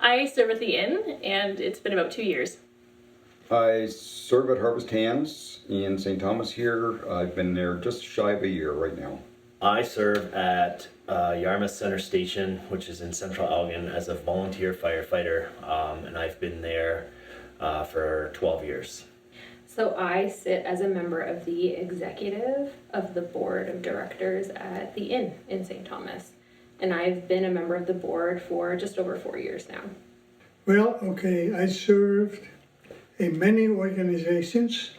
I serve at the inn, and it's been about 2 years. I serve at Harvest Hands in St. Thomas here. I've been there just shy of a year right now. I serve at Yarmouth Center Station, which is in Central Elgin, as a volunteer firefighter, and I've been there for 12 years. So I sit as a member of the executive of the board of directors at the inn in St. Thomas. And I've been a member of the board for just over 4 years now. Well, okay, I served in many organizations.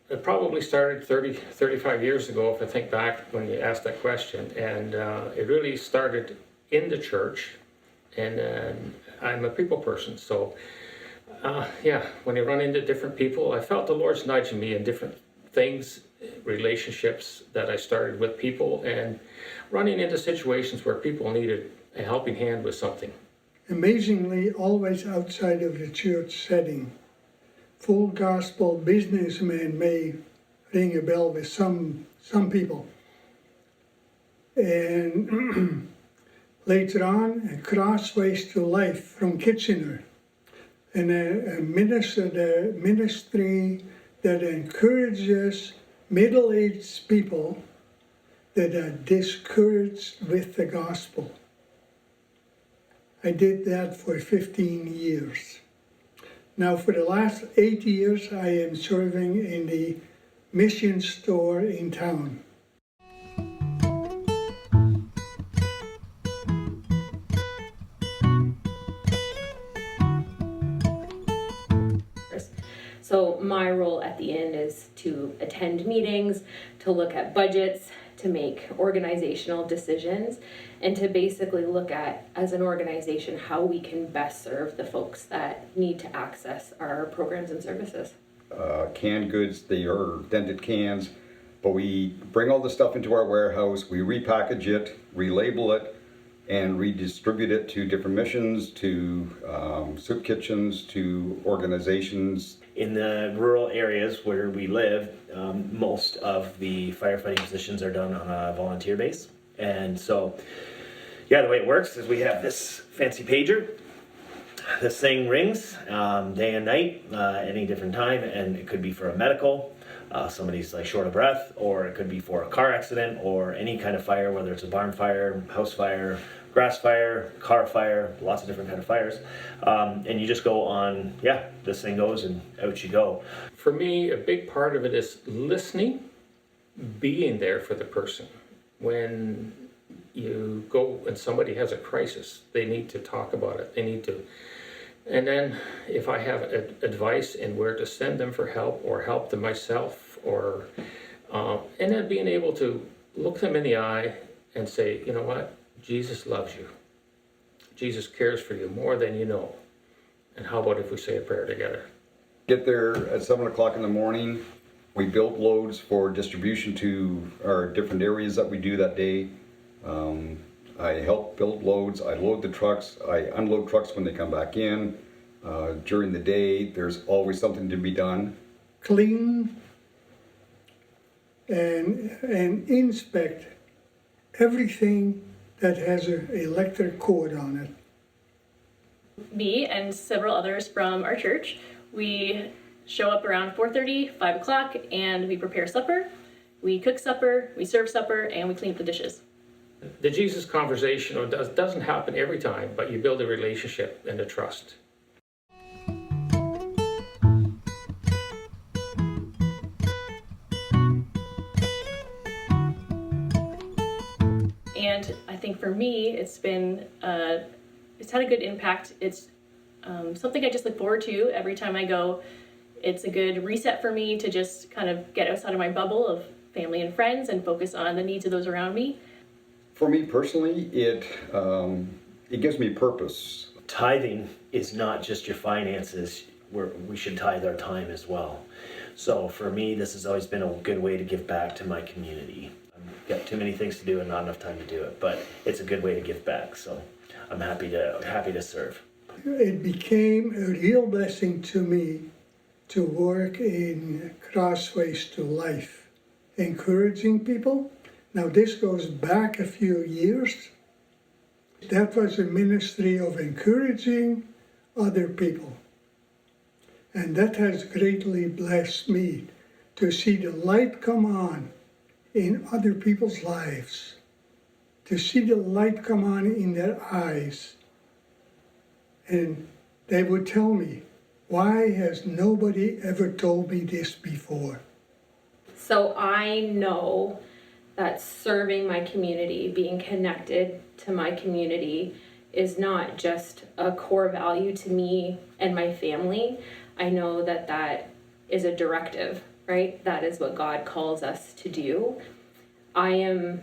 It probably started 35 years ago, if I think back when you asked that question. And it really started in the church. And I'm a people person. So, when you run into different people, I felt the Lord's nudging me in different things, relationships that I started with people, and running into situations where people needed a helping hand with something. Amazingly, always outside of the church setting. Full gospel businessmen may ring a bell with some people. And later on, Crossways to Life from Kitchener. And a ministry that encourages middle-aged people that are discouraged with the gospel. I did that for 15 years. Now for the last 8 years, I am serving in the mission store in town. So my role at the inn is to attend meetings, to look at budgets, to make organizational decisions, and to basically look at, as an organization, how we can best serve the folks that need to access our programs and services. Canned goods, they are dented cans, but we bring all the stuff into our warehouse, we repackage it, relabel it, and redistribute it to different missions, to soup kitchens, to organizations. In the rural areas where we live, most of the firefighting positions are done on a volunteer base. And so, the way it works is we have this fancy pager. This thing rings day and night, any different time, and it could be for a medical, somebody's like short of breath, or it could be for a car accident, or any kind of fire, whether it's a barn fire, house fire, grass fire, car fire, lots of different kind of fires. And you just go on, this thing goes and out you go. For me, a big part of it is listening, being there for the person. When you go and somebody has a crisis, they need to talk about it. They need to, and then if I have advice in where to send them for help or help them myself, or and then being able to look them in the eye and say, you know what, Jesus loves you. Jesus cares for you more than you know. And how about if we say a prayer together? Get there at 7 o'clock in the morning. We build loads for distribution to our different areas that we do that day. I help build loads, I load the trucks, I unload trucks when they come back in. During the day, there's always something to be done. Clean and inspect everything that has an electric cord on it. Me and several others from our church, we show up around 4:30, 5 o'clock, and we prepare supper. We cook supper, we serve supper, and we clean up the dishes. The Jesus conversation doesn't happen every time, but you build a relationship and a trust. And I think for me, it's had a good impact. It's something I just look forward to every time I go. It's a good reset for me to just kind of get outside of my bubble of family and friends and focus on the needs of those around me. For me personally, it gives me purpose. Tithing is not just your finances, we should tithe our time as well. So for me, this has always been a good way to give back to my community. I've got too many things to do and not enough time to do it, but it's a good way to give back. So I'm happy to serve. It became a real blessing to me to work in Crossways to Life, encouraging people. Now this goes back a few years, That was a ministry of encouraging other people. And that has greatly blessed me to see the light come on in other people's lives, to see the light come on in their eyes. And they would tell me, why has nobody ever told me this before? So I know that serving my community, being connected to my community, is not just a core value to me and my family. I know that that is a directive, right? That is what God calls us to do. I am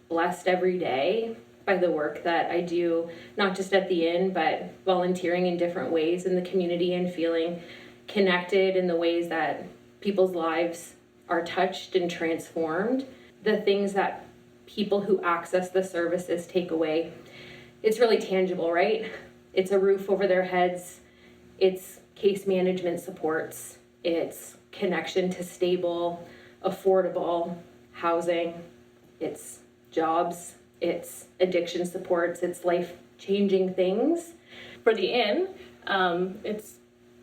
blessed every day by the work that I do, not just at the inn, but volunteering in different ways in the community and feeling connected in the ways that people's lives are touched and transformed. The things that people who access the services take away, it's really tangible, right? It's a roof over their heads. It's case management supports. It's connection to stable, affordable housing. It's jobs. It's addiction supports. It's life-changing things. For the inn, it's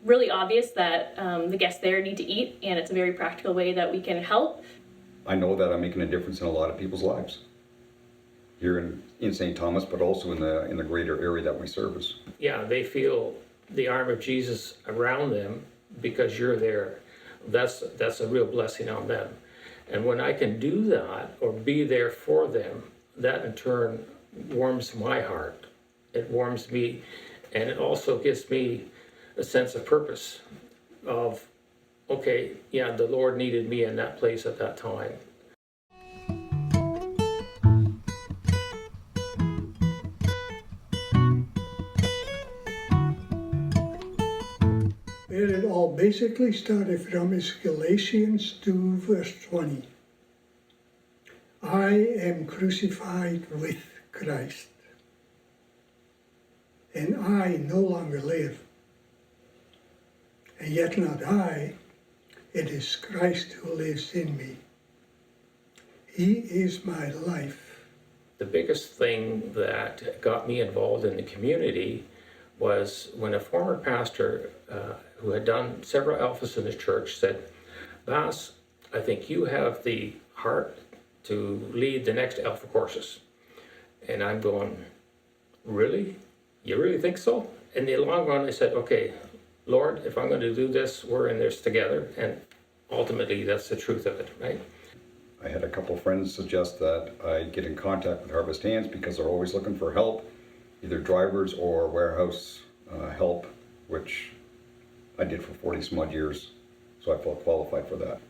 really obvious that the guests there need to eat, and it's a very practical way that we can help. I know that I'm making a difference in a lot of people's lives here in St. Thomas, but also in the greater area that we service. Yeah, they feel the arm of Jesus around them because you're there. That's a real blessing on them. And when I can do that or be there for them, that in turn warms my heart. It warms me, and it also gives me a sense of purpose of, okay, yeah, the Lord needed me in that place at that time. Where it all basically started from is Galatians 2 verse 20. I am crucified with Christ, and I no longer live. And yet not I, it is Christ who lives in me. He is my life. The biggest thing that got me involved in the community was when a former pastor who had done several alphas in his church said, Bass, I think you have the heart to lead the next alpha courses. And I'm going, really? You really think so? In the long run, I said, okay, Lord, if I'm going to do this, we're in this together. And ultimately, that's the truth of it, right? I had a couple of friends suggest that I get in contact with Harvest Hands because they're always looking for help, either drivers or warehouse help, which I did for 40 some odd years, so I felt qualified for that.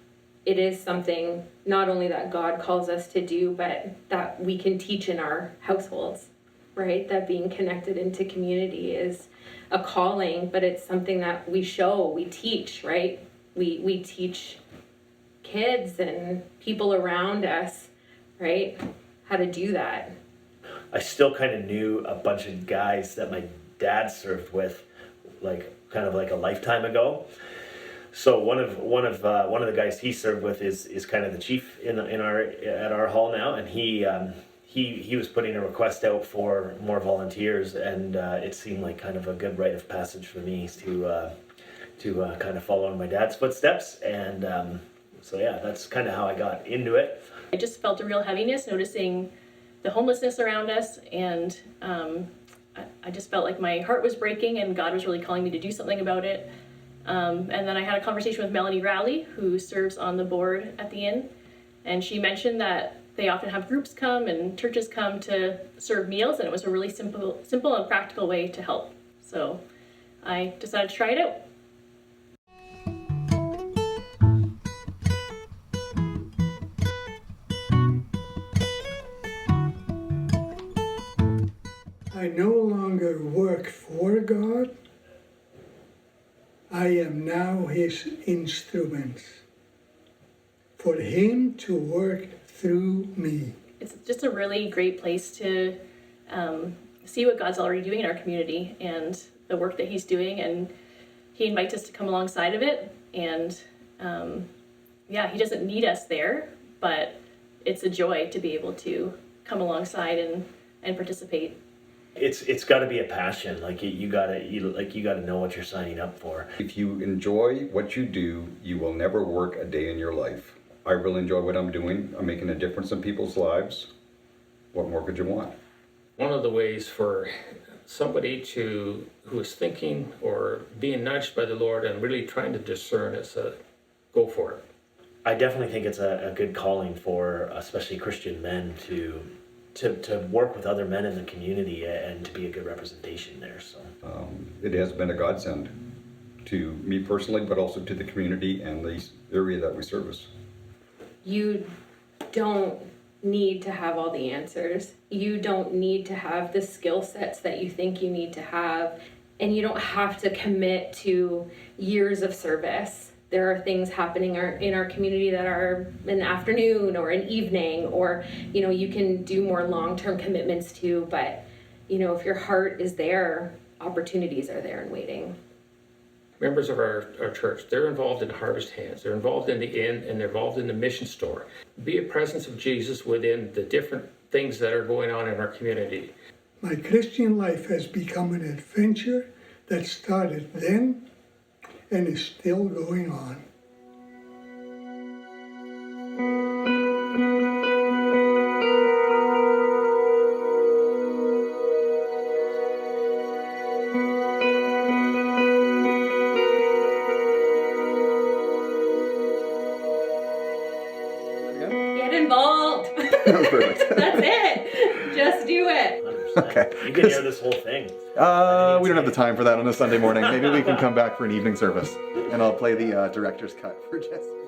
It is something not only that God calls us to do, but that we can teach in our households, right? That being connected into community is a calling, but it's something that we show, we teach, right? We teach kids and people around us, right? How to do that. I still kind of knew a bunch of guys that my dad served with, like kind of like a lifetime ago. So one of the guys he served with is kind of the chief at our hall now, and he was putting a request out for more volunteers, and it seemed like kind of a good rite of passage for me to kind of follow in my dad's footsteps, and so yeah, that's kind of how I got into it. I just felt a real heaviness noticing the homelessness around us, and I just felt like my heart was breaking and God was really calling me to do something about it. And then I had a conversation with Melanie Rowley, who serves on the board at the inn, and she mentioned that they often have groups come and churches come to serve meals, and it was a really simple and practical way to help. So I decided to try it out. I no longer work for God. I am now His instrument for Him to work through me. It's just a really great place to see what God's already doing in our community and the work that He's doing, and He invites us to come alongside of it. And He doesn't need us there, but it's a joy to be able to come alongside and participate. It's got to be a passion. Like you gotta know what you're signing up for. If you enjoy what you do, you will never work a day in your life. I really enjoy what I'm doing. I'm making a difference in people's lives. What more could you want? One of the ways for somebody who is thinking or being nudged by the Lord and really trying to discern is go for it. I definitely think it's a good calling for especially Christian men to work with other men in the community and to be a good representation there. So It has been a godsend to me personally, but also to the community and the area that we service. You don't need to have all the answers. You don't need to have the skill sets that you think you need to have. And you don't have to commit to years of service. There are things happening in our community that are an afternoon or an evening, or, you can do more long-term commitments to, but, if your heart is there, opportunities are there and waiting. Members of our church, they're involved in Harvest Hands, they're involved in the inn, and they're involved in the mission store. Be a presence of Jesus within the different things that are going on in our community. My Christian life has become an adventure that started then and is still going on. Get involved. That was perfect. That's it. Just do it. 100%. Okay. You can hear this whole thing. We don't have the time for that on a Sunday morning. Maybe we can come back for an evening service, and I'll play the director's cut for Jesse.